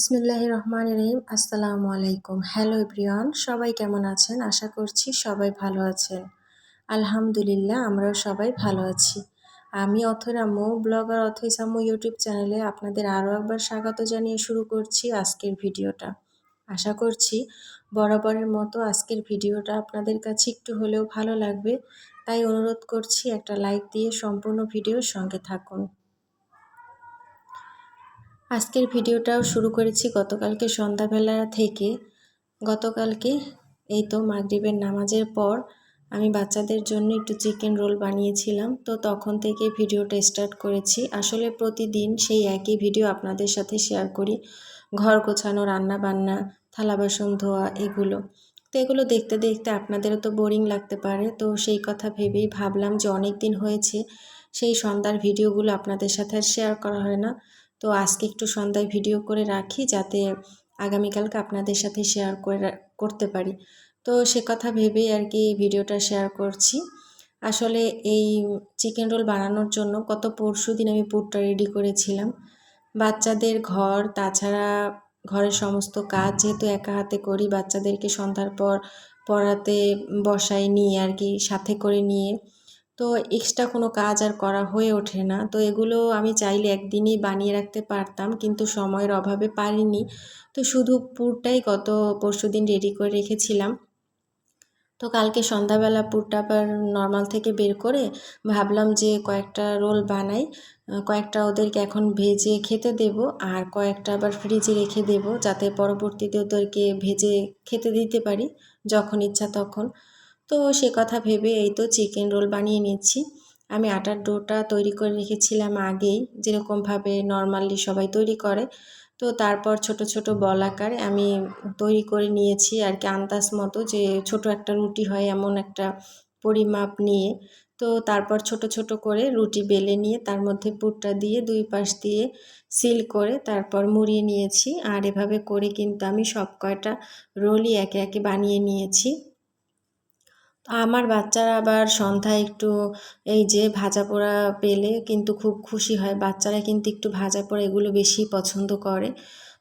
বিসমিল্লাহির রহমানির রহিম। আসসালামু আলাইকুম। হ্যালো এভরিওয়ান, সবাই কেমন আছেন? আশা করছি সবাই ভালো আছেন। আলহামদুলিল্লাহ, আমরাও সবাই ভালো আছি। আমি অথৈর আম্মু, ব্লগার অথৈস আম্মু ইউটিউব চ্যানেলে আপনাদের আরও একবার স্বাগত জানিয়ে শুরু করছি আজকের ভিডিওটা। আশা করছি বরাবরের মতো আজকের ভিডিওটা আপনাদের কাছে একটু হলেও ভালো লাগবে, তাই অনুরোধ করছি একটা লাইক দিয়ে সম্পূর্ণ ভিডিওর সঙ্গে থাকুন। আজকের ভিডিওটাও শুরু করেছি গতকালকে সন্ধ্যাবেলা থেকে। গতকালকে এই তো মাগরিবের নামাজের পর আমি বাচ্চাদের জন্য একটু চিকেন রোল বানিয়েছিলাম, তো তখন থেকে ভিডিওটা স্টার্ট করেছি। আসলে প্রতিদিন সেই একই ভিডিও আপনাদের সাথে শেয়ার করি, ঘর গোছানো, রান্না বান্না, থালা বাসন ধোয়া, এগুলো তো এগুলো দেখতে দেখতে আপনাদেরও তো বোরিং লাগতে পারে। তো সেই কথা ভেবেই ভাবলাম যে অনেক দিন হয়েছে সেই সন্ধ্যার ভিডিওগুলো আপনাদের সাথে আর শেয়ার করা হয় না, তো আজকে একটু সন্ধ্যায় ভিডিও করে রাখি যাতে আগামীকালকে আপনাদের সাথে শেয়ার করতে পারি। তো সে কথা ভেবেই আর কি ভিডিওটা শেয়ার করছি। আসলে এই চিকেন রোল বানানোর জন্য পরশুদিন আমি পুরটা রেডি করেছিলাম। বাচ্চাদের ঘর, তাছাড়া ঘরের সমস্ত কাজ যেহেতু একা হাতে করি, বাচ্চাদেরকে সন্ধ্যার পর পড়াতে বসাই নিয়ে আর কি, সাথে করে নিয়ে, তো এক্সট্রা কোনো কাজ আর করা হয়ে ওঠে না। তো এগুলো আমি চাইলে একদিনই বানিয়ে রাখতে পারতাম, কিন্তু সময়ের অভাবে পারিনি। তো শুধু পুরটাই পরশুদিন রেডি করে রেখেছিলাম। তো কালকে সন্ধ্যাবেলা পুরটা আবার নর্মাল থেকে বের করে ভাবলাম যে কয়েকটা রোল বানাই, কয়েকটা ওদেরকে এখন ভেজে খেতে দেব, আর কয়েকটা আবার ফ্রিজে রেখে দেব যাতে পরবর্তীতে ওদেরকে ভেজে খেতে দিতে পারি যখন ইচ্ছা তখন। তো সে কথা ভেবে এই তো চিকেন রোল বানিয়ে নিচ্ছি। আমি আটার ডোটা তৈরি করে রেখেছিলাম আগেই, যেরকমভাবে নর্মালি সবাই তৈরি করে। তো তারপর ছোট ছোট বল আকারে আমি তৈরি করে নিয়েছি আর কি, আন্দাজ মতো যে ছোট একটা রুটি হয় এমন একটা পরিমাপ নিয়ে। তো তারপর ছোট ছোট করে রুটি বেলে নিয়ে তার মধ্যে পুরটা দিয়ে দুই পাশ দিয়ে সিল করে তারপর মুড়িয়ে নিয়েছি। আর এভাবে করে কিন্তু আমি সব কয়টা রোলই একে একে বানিয়ে নিয়েছি। আমার বাচ্চারা আবার সন্ধ্যায় একটু এই যে ভাজা পোড়া পেলে কিন্তু খুব খুশি হয়। বাচ্চারা কিন্তু একটু ভাজা পোড়া এগুলো বেশি পছন্দ করে।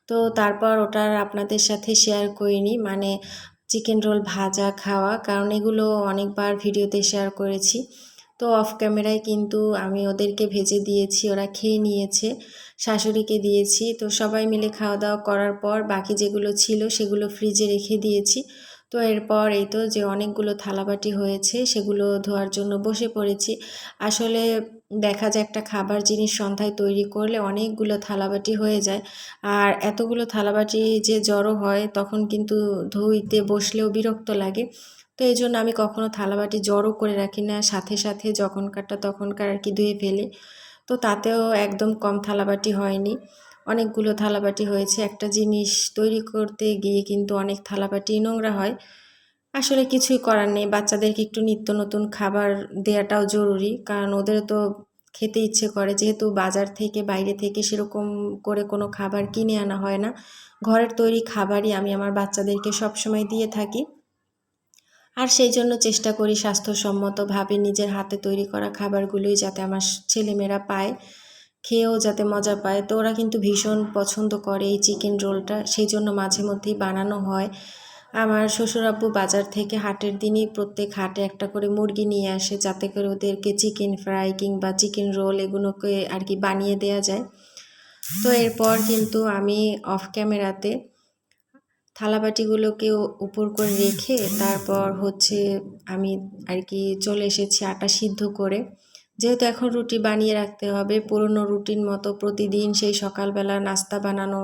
তো তারপর ওটার আপনাদের সাথে শেয়ার করিনি, মানে চিকেন রোল ভাজা খাওয়া, কারণ এগুলো অনেকবার ভিডিওতে শেয়ার করেছি। তো অফ ক্যামেরায় কিন্তু আমি ওদেরকে ভেজে দিয়েছি, ওরা খেয়ে নিয়েছে, শাশুড়িকে দিয়েছি। তো সবাই মিলে খাওয়া দাওয়া করার পর বাকি যেগুলো ছিল সেগুলো ফ্রিজে রেখে দিয়েছি। তো এরপর এই তো যে অনেকগুলো থালাবাটি হয়েছে সেগুলো ধোয়ার জন্য বসে পড়েছি। আসলে দেখা যায় একটা খাবার জিনিস সন্ধ্যায় তৈরি করলে অনেকগুলো থালাবাটি হয়ে যায়, আর এতগুলো থালাবাটি যে জড়ো হয় তখন কিন্তু ধুইতে বসলেও বিরক্ত লাগে। তো এই জন্য আমি কখনো থালাবাটি জড়ো করে রাখি না, সাথে সাথে যখনকারটা তখনকার আর কি ধুয়ে ফেলি। তো তাতেও একদম কম থালাবাটি হয়নি, অনেকগুলো থালাবাটি হয়েছে। একটা জিনিস তৈরি করতে গিয়ে কিন্তু অনেক থালাবাটি নোংরা হয়। আসলে কিছুই করার নেই, বাচ্চাদেরকে একটু নিত্য নতুন খাবার দেওয়াটাও জরুরি, কারণ ওদেরও তো খেতে ইচ্ছে করে, যেহেতু বাজার থেকে বাইরে থেকে সেরকম করে কোনো খাবার কিনে আনা হয় না। ঘরের তৈরি খাবারই আমি আমার বাচ্চাদেরকে সবসময় দিয়ে থাকি। আর সেই জন্য চেষ্টা করি স্বাস্থ্যসম্মতভাবে নিজের হাতে তৈরি করা খাবারগুলোই যাতে আমার ছেলেমেয়েরা পায়, খেয়েও যাতে মজা পায়। তো ওরা কিন্তু ভীষণ পছন্দ করে এই চিকেন রোলটা, সেই জন্য মাঝে মধ্যেই বানানো হয়। আমার শ্বশুর আব্বু বাজার থেকে হাটের দিনই প্রত্যেক হাটে একটা করে মুরগি নিয়ে আসে, যাতে করে ওদেরকে চিকেন ফ্রাই কিংবা চিকেন রোল এগুলোকে আর কি বানিয়ে দেয়া যায়। তো এরপর কিন্তু আমি অফ ক্যামেরাতে থালাবাটিগুলোকে উপর করে রেখে তারপর আমি আর কি চলে এসেছি আটা সিদ্ধ করে। যেহেতু এখন রুটি বানিয়ে রাখতে হবে পুরনো রুটিন মতো, প্রতিদিন সেই সকালবেলা নাস্তা বানানো,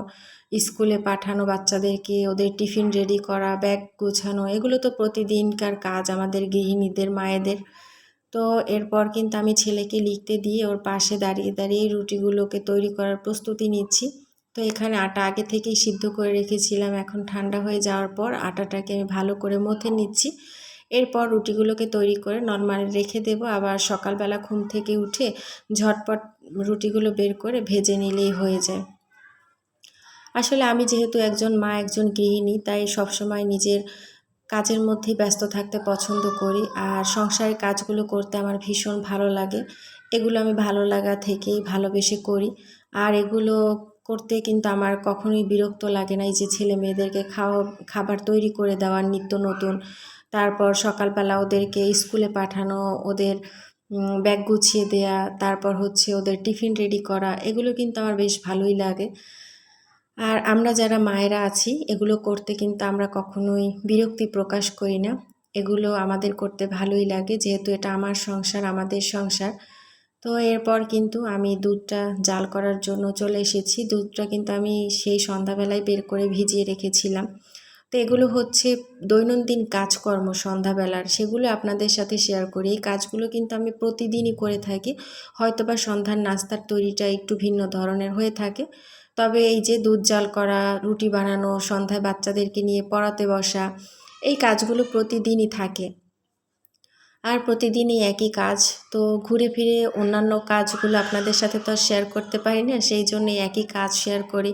স্কুলে পাঠানো বাচ্চাদেরকে, ওদের টিফিন রেডি করা, ব্যাগ গোছানো, এগুলো তো প্রতিদিনকার কাজ আমাদের গৃহিণীদের, মায়েদের। তো এরপর কিন্তু আমি ছেলেকে লিখতে দিয়ে ওর পাশে দাঁড়িয়ে দাঁড়িয়ে রুটিগুলোকে তৈরি করার প্রস্তুতি নিচ্ছি। তো এখানে আটা আগে থেকেই সিদ্ধ করে রেখেছিলাম, এখন ঠান্ডা হয়ে যাওয়ার পর আটাটাকে আমি ভালো করে মথে নিচ্ছি। এরপর রুটিগুলোকে তৈরি করে নর্মাল রেখে দেব, আবার সকালবেলা ঘুম থেকে উঠে ঝটপট রুটিগুলো বের করে ভেজে নিলেই হয়ে যায়। আসলে আমি যেহেতু একজন মা, একজন গৃহিণী, তাই সবসময় নিজের কাজের মধ্যেই ব্যস্ত থাকতে পছন্দ করি, আর সংসারের কাজগুলো করতে আমার ভীষণ ভালো লাগে। এগুলো আমি ভালো লাগা থেকেই ভালোবেসে করি, আর এগুলো করতে কিন্তু আমার কখনোই বিরক্ত লাগে না। এই যে ছেলে মেয়েদেরকে খাবার তৈরি করে দেওয়া নিত্য নতুন, তারপর সকালবেলা ওদেরকে স্কুলে পাঠানো, ওদের ব্যাগ গুছিয়ে দেয়া, তারপর হচ্ছে ওদের টিফিন রেডি করা, এগুলো কিন্তু আমার বেশ ভালোই লাগে। আর আমরা যারা মায়েরা আছি এগুলো করতে কিন্তু আমরা কখনোই বিরক্তি প্রকাশ করি না। এগুলো আমাদের করতে ভালোই লাগে, যেহেতু এটা আমার সংসার, আমাদের সংসার। তো এরপর কিন্তু আমি দুধটা জাল করার জন্য চলে এসেছি। দুধটা কিন্তু আমি সেই সন্ধ্যাবেলায় বের করে ভিজিয়ে রেখেছিলাম। তো এগুলো হচ্ছে দৈনন্দিন কাজকর্ম সন্ধ্যাবেলার, সেগুলো আপনাদের সাথে শেয়ার করি। এই কাজগুলো কিন্তু আমি প্রতিদিনই করে থাকি, হয়তোবা সন্ধ্যার নাস্তার তৈরিটা একটু ভিন্ন ধরনের হয়ে থাকে। তবে এই যে দুধ জাল করা, রুটি বানানো, সন্ধ্যায় বাচ্চাদেরকে নিয়ে পড়াতে বসা, এই কাজগুলো প্রতিদিনই থাকে। আর প্রতিদিনই একই কাজ, তো ঘুরে ফিরে অন্যান্য কাজগুলো আপনাদের সাথে তো আর শেয়ার করতে পারি না, সেই জন্য একই কাজ শেয়ার করি।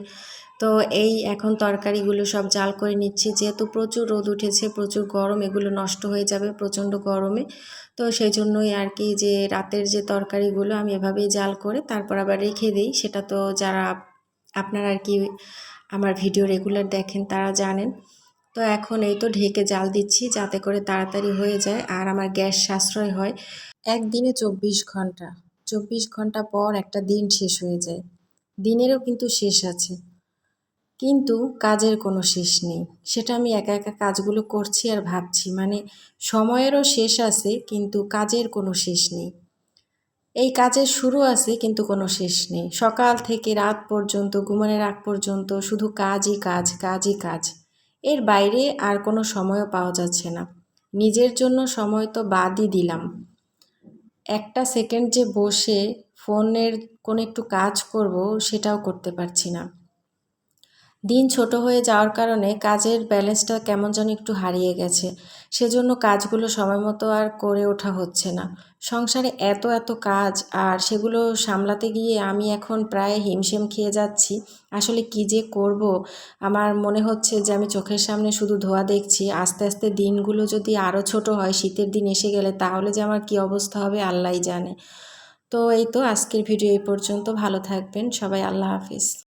তো এই এখন তরকারিগুলো সব জাল করে নিচ্ছি, যেহেতু প্রচুর রোদ উঠেছে, প্রচুর গরম, এগুলো নষ্ট হয়ে যাবে প্রচণ্ড গরমে। তো সেই জন্যই আর কি, যে রাতের যে তরকারিগুলো আমি এভাবেই জাল করে তারপর আবার রেখে দিই। সেটা তো যারা আপনারা আর কি আমার ভিডিও রেগুলার দেখেন তারা জানেন। তো এখন এই তো ঢেকে জাল দিচ্ছি যাতে করে তাড়াতাড়ি হয়ে যায় আর আমার গ্যাস সাশ্রয় হয়। একদিনে 24 ঘন্টা, 24 ঘন্টা পর একটা দিন শেষ হয়ে যায়। দিনেরও কিন্তু শেষ আছে, কিন্তু কাজের কোনো শেষ নেই। সেটা আমি একা একা কাজগুলো করছি আর ভাবছি, মানে সময়েরও শেষ আছে কিন্তু কাজের কোনো শেষ নেই। এই কাজের শুরু আছে কিন্তু কোনো শেষ নেই। সকাল থেকে রাত পর্যন্ত, ঘুমানোর আগ পর্যন্ত শুধু কাজই কাজ, কাজই কাজ। এর বাইরে আর কোনো সময়ও পাওয়া যাচ্ছে না। নিজের জন্য সময় তো বাদই দিলাম, একটা সেকেন্ড যে বসে ফোনের কোনো একটু কাজ করব সেটাও করতে পারছি না। দিন ছোট হয়ে যাওয়ার কারণে কাজের ব্যালেন্সটা কেমন যেন একটু হারিয়ে গেছে, সেজন্য কাজগুলো সময় মতো আর করে ওঠা হচ্ছে না। সংসারে এত এত কাজ, আর সেগুলো সামলাতে গিয়ে আমি এখন প্রায় হিমশিম খেয়ে যাচ্ছি। আসলে কী যে করব, আমার মনে হচ্ছে যে আমি চোখের সামনে শুধু ধোঁয়া দেখছি। আস্তে আস্তে দিনগুলো যদি আরও ছোট হয়, শীতের দিন এসে গেলে, তাহলে যে আমার কী অবস্থা হবে আল্লাহই জানে। তো এই তো আজকের ভিডিও এই পর্যন্ত। ভালো থাকবেন সবাই, আল্লাহ হাফিজ।